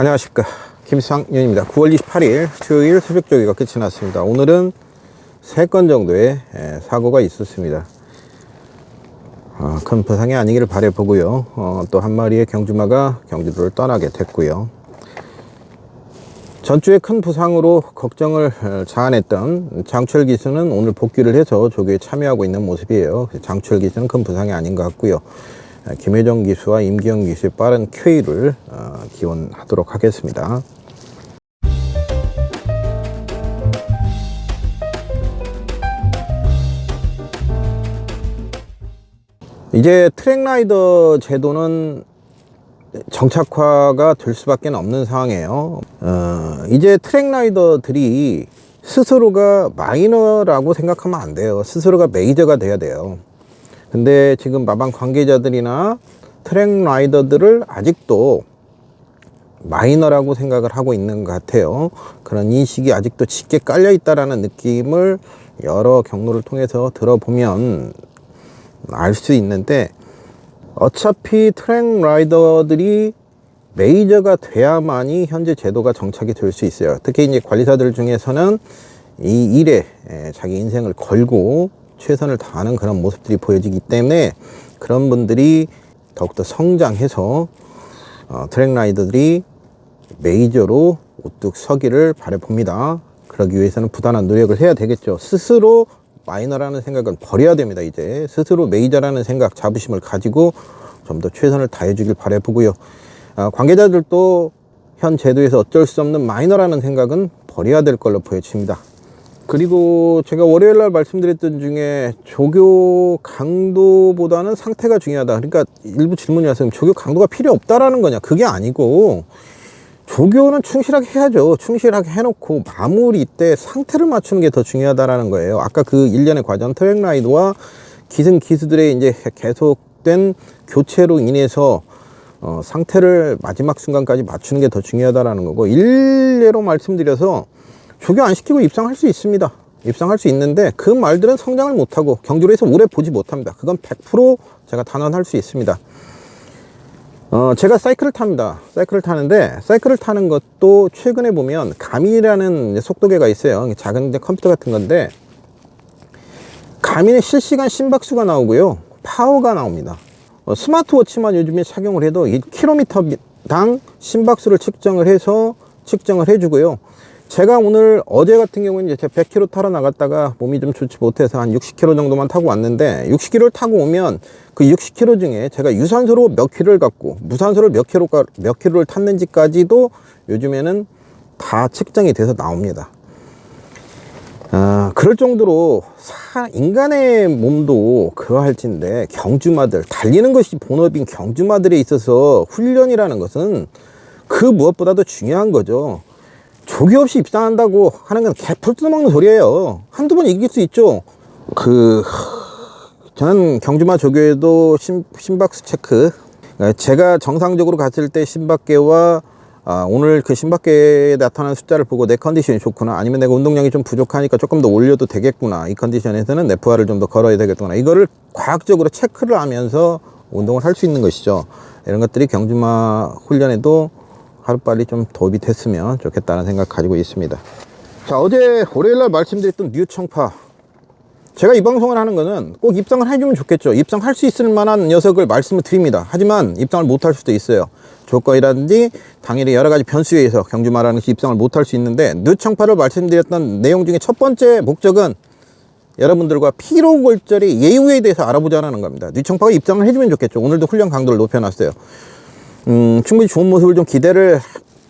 안녕하십니까, 김상윤입니다. 9월 28일 수요일 새벽 조기가 끝이 났습니다. 오늘은 3건 정도의 사고가 있었습니다. 큰 부상이 아니기를 바라보고요. 또 한 마리의 경주마가 경주도를 떠나게 됐고요. 전주에 큰 부상으로 걱정을 자아냈던 장철 기수는 오늘 복귀를 해서 조교에 참여하고 있는 모습이에요. 장철 기수는 큰 부상이 아닌 것 같고요. 김혜정 기수와 임기영 기수의 빠른 쾌유를 기원하도록 하겠습니다. 이제 트랙라이더 제도는 정착화가 될 수밖에 없는 상황이에요. 이제 트랙라이더들이 스스로가 마이너라고 생각하면 안 돼요. 스스로가 메이저가 돼야 돼요. 근데 지금 마방 관계자들이나 트랙라이더들을 아직도 마이너라고 생각을 하고 있는 것 같아요. 그런 인식이 아직도 짙게 깔려 있다라는 느낌을 여러 경로를 통해서 들어보면 알 수 있는데, 어차피 트랙라이더들이 메이저가 돼야만이 현재 제도가 정착이 될 수 있어요. 특히 이제 관리사들 중에서는 이 일에 자기 인생을 걸고 최선을 다하는 그런 모습들이 보여지기 때문에 그런 분들이 더욱더 성장해서 트랙라이더들이 메이저로 우뚝 서기를 바라봅니다. 그러기 위해서는 부단한 노력을 해야 되겠죠. 스스로 마이너라는 생각은 버려야 됩니다. 이제 스스로 메이저라는 생각, 자부심을 가지고 좀 더 최선을 다해 주길 바라보고요. 관계자들도 현 제도에서 어쩔 수 없는 마이너라는 생각은 버려야 될 걸로 보여집니다. 그리고 제가 월요일날 말씀드렸던 중에 조교 강도보다는 상태가 중요하다. 그러니까 일부 질문이 왔어요. 조교 강도가 필요 없다라는 거냐? 그게 아니고, 조교는 충실하게 해야죠. 충실하게 해놓고 마무리 때 상태를 맞추는 게 더 중요하다라는 거예요. 아까 그 일련의 과정, 트랙라이더와 기승 기수들의 이제 계속된 교체로 인해서 상태를 마지막 순간까지 맞추는 게 더 중요하다라는 거고, 일례로 말씀드려서 조교 안 시키고 입상할 수 있습니다. 입상할 수 있는데 그 말들은 성장을 못하고 경주로에서 오래 보지 못합니다. 그건 100% 제가 단언할 수 있습니다. 제가 사이클을 탑니다. 사이클을 타는데, 사이클을 타는 것도 최근에 보면 가민이라는 속도계가 있어요. 작은 컴퓨터 같은 건데, 가민의 실시간 심박수가 나오고요, 파워가 나옵니다. 스마트워치만 요즘에 착용을 해도 1km당 심박수를 측정을 해주고요. 제가 오늘 어제 같은 경우는 이제 100km 타러 나갔다가 몸이 좀 좋지 못해서 한 60km 정도만 타고 왔는데, 60km를 타고 오면 그 60km 중에 제가 유산소로 몇 킬로를 갖고 무산소를 몇 킬로를 탔는지까지도 요즘에는 다 측정이 돼서 나옵니다. 그럴 정도로 인간의 몸도 그러할진데, 경주마들, 달리는 것이 본업인 경주마들에 있어서 훈련이라는 것은 그 무엇보다도 중요한 거죠. 조교 없이 입상한다고 하는 건 개풀 뜯어먹는 소리예요. 한두 번 이길 수 있죠. 저는 경주마 조교에도 심박수 체크, 제가 정상적으로 갔을 때 심박계와 오늘 그 심박계에 나타나는 숫자를 보고 내 컨디션이 좋구나, 아니면 내가 운동량이 좀 부족하니까 조금 더 올려도 되겠구나, 이 컨디션에서는 네프아를 좀 더 걸어야 되겠구나, 이거를 과학적으로 체크를 하면서 운동을 할 수 있는 것이죠. 이런 것들이 경주마 훈련에도 하루빨리 좀 도움이 됐으면 좋겠다는 생각 가지고 있습니다. 자, 어제 월요일날 말씀드렸던 뉴청파, 제가 이 방송을 하는 거는 꼭 입상을 해주면 좋겠죠. 입상할 수 있을 만한 녀석을 말씀을 드립니다. 하지만 입상을 못할 수도 있어요. 조건이라든지 당일의 여러 가지 변수에 의해서 경주마라는 것이 입상을 못할 수 있는데, 뉴청파를 말씀드렸던 내용 중에 첫 번째 목적은 여러분들과 피로골절의 예후에 대해서 알아보자는 겁니다. 뉴청파가 입상을 해주면 좋겠죠. 오늘도 훈련 강도를 높여놨어요. 충분히 좋은 모습을 좀 기대를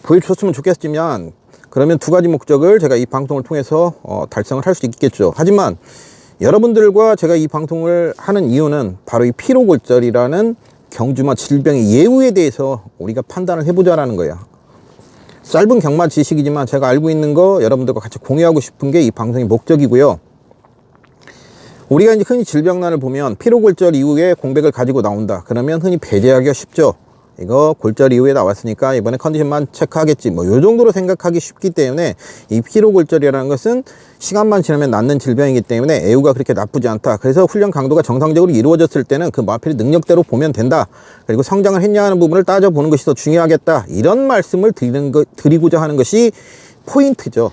보여줬으면 좋겠지만, 그러면 두 가지 목적을 제가 이 방송을 통해서 달성을 할 수 있겠죠. 하지만 여러분들과 제가 이 방송을 하는 이유는 바로 이 피로골절이라는 경주마 질병의 예후에 대해서 우리가 판단을 해보자라는 거예요. 짧은 경마 지식이지만 제가 알고 있는 거 여러분들과 같이 공유하고 싶은 게 이 방송의 목적이고요. 우리가 이제 흔히 질병난을 보면 피로골절 이후에 공백을 가지고 나온다. 그러면 흔히 배제하기가 쉽죠. 이거 골절 이후에 나왔으니까 이번에 컨디션만 체크하겠지, 뭐 요 정도로 생각하기 쉽기 때문에, 이 피로골절이라는 것은 시간만 지나면 낫는 질병이기 때문에 애우가 그렇게 나쁘지 않다. 그래서 훈련 강도가 정상적으로 이루어졌을 때는 그 마필의 능력대로 보면 된다. 그리고 성장을 했냐 하는 부분을 따져보는 것이 더 중요하겠다. 이런 말씀을 드리고자 하는 것이 포인트죠.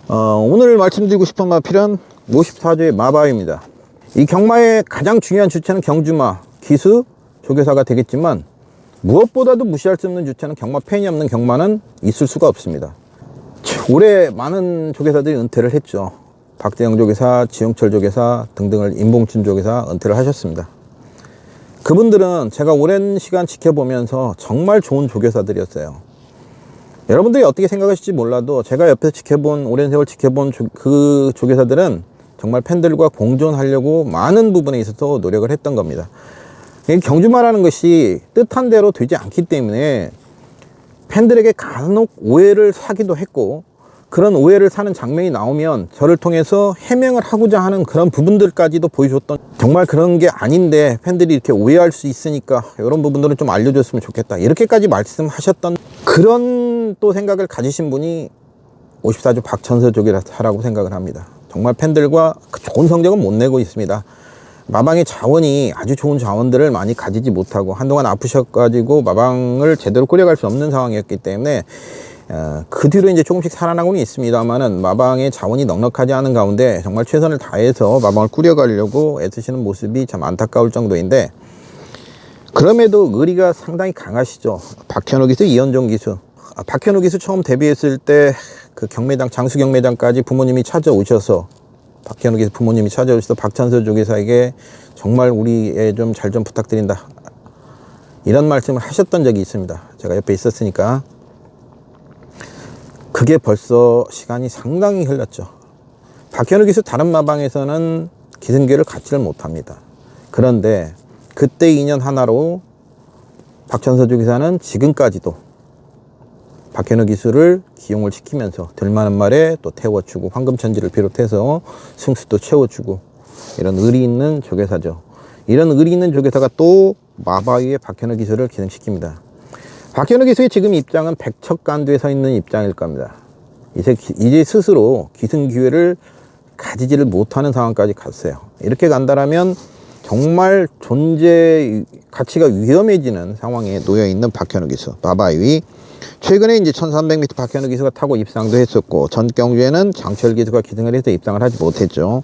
오늘 말씀드리고 싶은 마필은 54조의 마바입니다. 이 경마의 가장 중요한 주체는 경주마, 기수, 조교사가 되겠지만, 무엇보다도 무시할 수 없는 주체는 경마, 팬이 없는 경마는 있을 수가 없습니다. 올해 많은 조교사들이 은퇴를 했죠. 박대영 조교사, 지용철 조교사 등등을, 임봉춘 조교사 은퇴를 하셨습니다. 그분들은 제가 오랜 시간 지켜보면서 정말 좋은 조교사들이었어요. 여러분들이 어떻게 생각하실지 몰라도 제가 옆에서 지켜본, 오랜 세월 지켜본 그 조교사들은 정말 팬들과 공존하려고 많은 부분에 있어서 노력을 했던 겁니다. 경주마라는 것이 뜻한 대로 되지 않기 때문에 팬들에게 간혹 오해를 사기도 했고, 그런 오해를 사는 장면이 나오면 저를 통해서 해명을 하고자 하는 그런 부분들까지도 보여줬던, 정말 그런 게 아닌데 팬들이 이렇게 오해할 수 있으니까 이런 부분들은 좀 알려줬으면 좋겠다, 이렇게까지 말씀하셨던 그런 또 생각을 가지신 분이 54조 박천서 조교사라고 생각을 합니다. 정말 팬들과 좋은 성적은 못 내고 있습니다. 마방의 자원이, 아주 좋은 자원들을 많이 가지지 못하고 한동안 아프셔가지고 마방을 제대로 꾸려갈 수 없는 상황이었기 때문에 그 뒤로 이제 조금씩 살아나고는 있습니다만은, 마방의 자원이 넉넉하지 않은 가운데 정말 최선을 다해서 마방을 꾸려가려고 애쓰시는 모습이 참 안타까울 정도인데, 그럼에도 의리가 상당히 강하시죠. 박현우 기수, 이현종 기수. 박현우 기수 처음 데뷔했을 때 그 경매장, 장수 경매장까지 부모님이 찾아오셔서, 박현우 기수 부모님이 찾아오셔서 박찬서 조교사에게 정말 우리 애 좀 잘 좀 부탁드린다, 이런 말씀을 하셨던 적이 있습니다. 제가 옆에 있었으니까. 그게 벌써 시간이 상당히 흘렀죠. 박현우 기수 다른 마방에서는 기승기를 갖지를 못합니다. 그런데 그때 인연 하나로 박찬서 조교사는 지금까지도 박현우 기수를 기용을 시키면서 들만한 말에 또 태워주고, 황금천지를 비롯해서 승수도 채워주고, 이런 의리 있는 조교사죠. 이런 의리 있는 조교사가 또 마바위의 박현우 기수를 기능시킵니다. 박현우 기수의 지금 입장은 백척간두에 서 있는 입장일 겁니다. 이제 스스로 기승 기회를 가지지를 못하는 상황까지 갔어요. 이렇게 간다라면 정말 존재 가치가 위험해지는 상황에 놓여 있는 박현우 기수, 마바위. 최근에 이제 1300m 박현우 기수가 타고 입상도 했었고, 전 경주에는 장철 기수가 기승을 해서 입상을 하지 못했죠.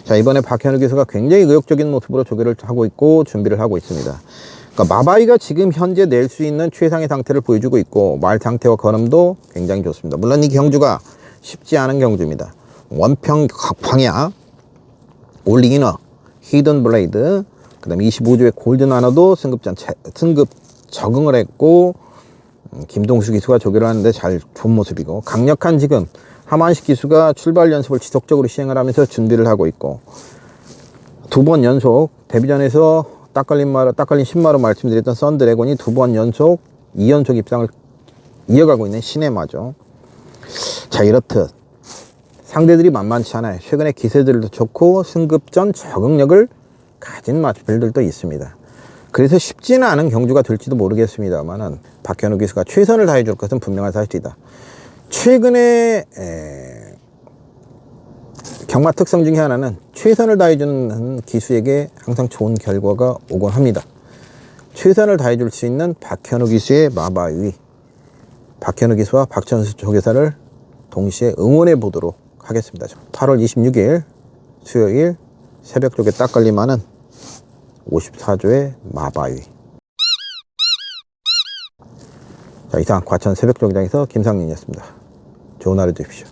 자, 이번에 박현우 기수가 굉장히 의욕적인 모습으로 조교를 하고 있고 준비를 하고 있습니다. 그러니까 마바이가 지금 현재 낼 수 있는 최상의 상태를 보여주고 있고, 말 상태와 걸음도 굉장히 좋습니다. 물론 이 경주가 쉽지 않은 경주입니다. 원평 광야, 올리기너, 히든 블레이드, 그 다음에 25조의 골든 아너도 승급 적응을 했고, 김동수 기수가 조교를 하는데 잘 좋은 모습이고, 강력한 지금 하만식 기수가 출발 연습을 지속적으로 시행을 하면서 준비를 하고 있고, 2번 연속 데뷔전에서 딱 걸린 10마로 말씀드렸던 썬드래곤이 2번 연속 2연속 입상을 이어가고 있는 시네마죠. 자, 이렇듯 상대들이 만만치 않아요. 최근에 기세들도 좋고 승급전 적응력을 가진 마필들도 있습니다. 그래서 쉽지는 않은 경주가 될지도 모르겠습니다만은, 박현우 기수가 최선을 다해줄 것은 분명한 사실이다. 최근에 경마 특성 중에 하나는 최선을 다해주는 기수에게 항상 좋은 결과가 오곤 합니다. 최선을 다해줄 수 있는 박현우 기수의 마바위, 박현우 기수와 박천수 조교사를 동시에 응원해 보도록 하겠습니다. 8월 26일 수요일 새벽 쪽에 딱 걸리면은 54조의 마바위. 자, 이상 과천 새벽 정장에서 김상민이었습니다. 좋은 하루 되십시오.